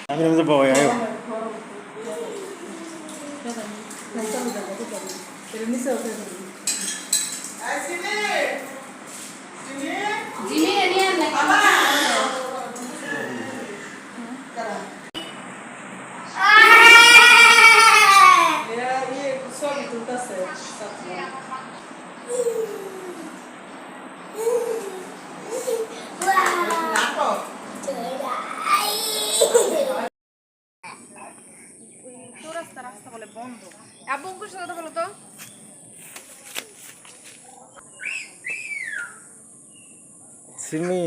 আমি রমজান বাবা আয়ো রাস্তা বলে বন্ধ। আব্বু অঙ্কুর সাথে কথা বলো তো। সিমি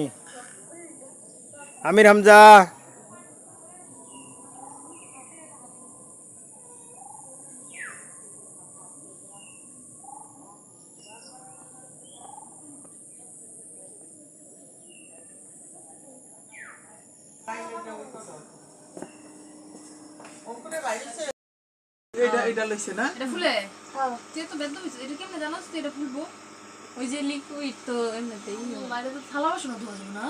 আমির হামজা এটা লইছে না এটা ফুলে তুই তো বেদ হইছিস এটা কেমনে জানাস তুই এটা ফুলবো ওই যে লিকুইড তো এমনিতেই বাইরে তো থালা বাসন ধোয়া যাবে না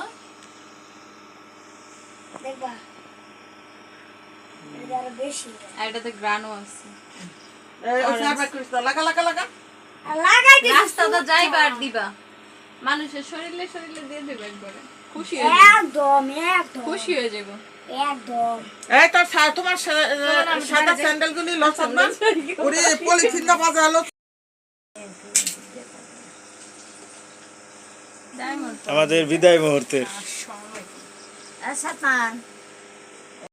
দেখবা এটা আরো বেশি আর এটাতে গ্রানও আছে ওই সাবা কৃষ্ণ লাগা লাগা লাগা আর লাগাই দিস রাস্তাটা যাইবা আর দিবা মানুষের শরীরে শরীরে দিয়ে দেবে একবারে খুশি হয়ে যাবে একদম একদম খুশি হয়ে যাবে একদম এই তোর তোমার সাদা স্যান্ডেলগুলি লসন না ওরে পলিথিনটা বাজা হলো ডায়মন্ড আমাদের বিদায় মুহূর্তের সাতমান